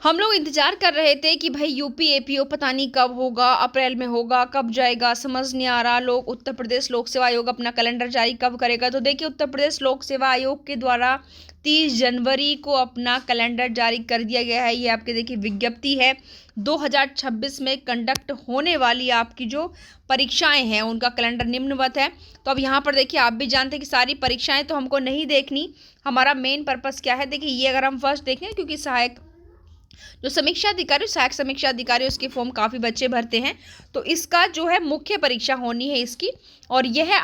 हम लोग इंतजार कर रहे थे कि भाई यूपी एपीओ पता नहीं कब होगा, अप्रैल में होगा, कब जाएगा, समझ नहीं आ रहा। लोग उत्तर प्रदेश लोक सेवा आयोग अपना कैलेंडर जारी कब करेगा। तो देखिए, उत्तर प्रदेश लोक सेवा आयोग के द्वारा 30 जनवरी को अपना कैलेंडर जारी कर दिया गया है। ये आपके देखिए विज्ञप्ति है। 2026 में कंडक्ट होने वाली आपकी जो परीक्षाएं हैं उनका कैलेंडर निम्नवत है। तो अब यहाँ पर देखिए, आप भी जानते हैं कि सारी परीक्षाएं तो हमको नहीं देखनी। हमारा मेन पर्पस क्या है, देखिए ये अगर हम फर्स्ट देखें, क्योंकि सहायक जो समीक्षा अधिकारी, सहायक समीक्षा अधिकारी, उसके फॉर्म काफ़ी बच्चे भरते हैं। तो इसका जो है मुख्य परीक्षा होनी है इसकी, और यह है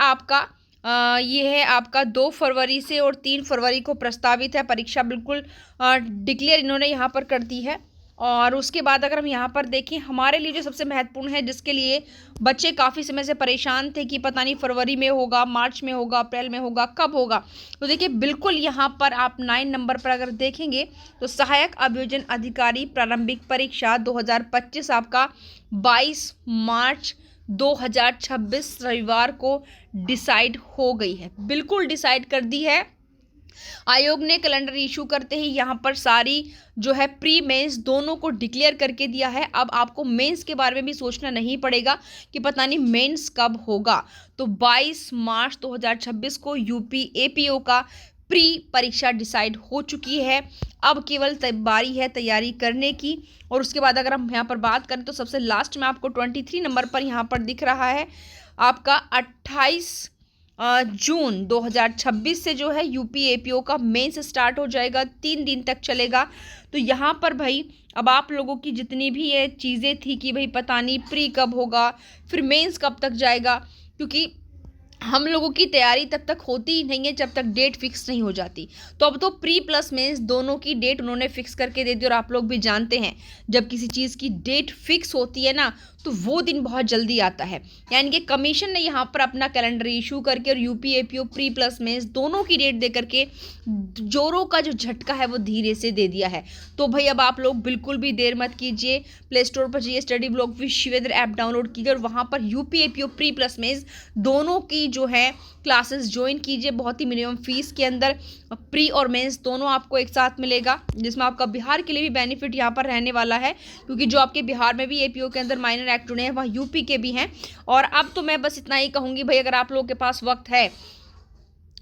आपका 2 फरवरी से और 3 फरवरी को प्रस्तावित है। परीक्षा बिल्कुल डिक्लेयर इन्होंने यहाँ पर कर दी है। और उसके बाद अगर हम यहाँ पर देखें, हमारे लिए जो सबसे महत्वपूर्ण है, जिसके लिए बच्चे काफ़ी समय से परेशान थे कि पता नहीं फरवरी में होगा, मार्च में होगा, अप्रैल में होगा, कब होगा। तो देखिए बिल्कुल यहाँ पर आप 9 नंबर पर अगर देखेंगे तो सहायक अभियोजन अधिकारी प्रारंभिक परीक्षा 2025 आपका 22 मार्च 2026 रविवार को डिसाइड हो गई है। बिल्कुल डिसाइड कर दी है। आयोग ने कैलेंडर इशू करते ही यहाँ पर सारी जो है प्री मेंस दोनों को डिक्लेयर करके दिया है। अब आपको मेंस के बारे में भी सोचना नहीं पड़ेगा कि पता नहीं मेंस कब होगा। तो 22 मार्च 2026 को यूपी एपीओ का प्री परीक्षा डिसाइड हो चुकी है। अब केवल बारी है तैयारी करने की। और उसके बाद अगर हम यहाँ पर बात करें तो सबसे लास्ट में आपको 23 नंबर पर यहाँ पर दिख रहा है आपका 28 जून 2026 से जो है यूपी एपीओ का मेंस स्टार्ट हो जाएगा, 3 दिन तक चलेगा। तो यहाँ पर भाई अब आप लोगों की जितनी भी ये चीज़ें थी कि भाई पता नहीं प्री कब होगा, फिर मेंस कब तक जाएगा, क्योंकि हम लोगों की तैयारी तब तक होती ही नहीं है जब तक डेट फिक्स नहीं हो जाती। तो अब तो प्री प्लस मेंस दोनों की डेट उन्होंने फिक्स करके दे दी। और आप लोग भी जानते हैं, जब किसी चीज़ की डेट फिक्स होती है ना, तो वो दिन बहुत जल्दी आता है। यानी कि कमीशन ने यहाँ पर अपना कैलेंडर इशू करके और UP APO pre plus mains दोनों की डेट दे करके जोरों का जो झटका है वो धीरे से दे दिया है। तो भाई अब आप लोग बिल्कुल भी देर मत कीजिए, प्ले स्टोर पर जाइए, study block with Shivendra app download कीजिए और वहाँ पर UP APO pre plus mains दोनों की जो है क्लासेस ज्वाइन कीजिए। बहुत ही मिनिमम फीस के अंदर प्री और मेंस दोनों आपको एक साथ मिलेगा, जिसमें आपका बिहार के लिए भी बेनिफिट यहाँ पर रहने वाला है, क्योंकि जो आपके बिहार में भी एपीओ के अंदर माइनर एक्ट चुने हैं वह यूपी के भी हैं। और अब तो मैं बस इतना ही कहूँगी भाई, अगर आप लोगों के पास वक्त है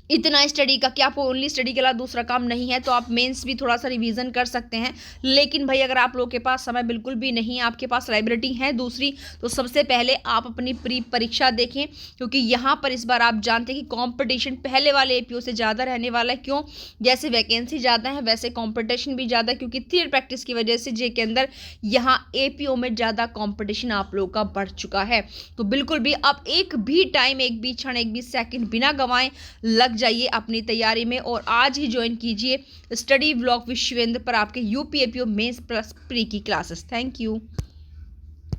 इतना स्टडी का कि आपको ओनली स्टडी के अलावा दूसरा काम नहीं है, तो आप मेंस भी थोड़ा सा रिवीजन कर सकते हैं। लेकिन भाई अगर आप लोगों के पास समय बिल्कुल भी नहीं है, आपके पास लाइब्रेरी है दूसरी, तो सबसे पहले आप अपनी प्री परीक्षा देखें, क्योंकि यहाँ पर इस बार आप जानते हैं कि कंपटीशन पहले वाले एपीओ से ज़्यादा रहने वाला है। क्यों? जैसे वैकेंसी ज़्यादा है वैसे कॉम्पिटिशन भी ज़्यादा, क्योंकि थियर प्रैक्टिस की वजह से जे के अंदर यहाँ एपीओ में ज़्यादा कॉम्पिटिशन आप लोगों का बढ़ चुका है। तो बिल्कुल भी अब एक भी टाइम, एक भी क्षण, एक भी सेकेंड बिना गंवाए लग जाइए अपनी तैयारी में और आज ही ज्वाइन कीजिए स्टडी ब्लॉक विद शिवेंद्र पर आपके UP APO mains plus pre की क्लासेस। Thank you.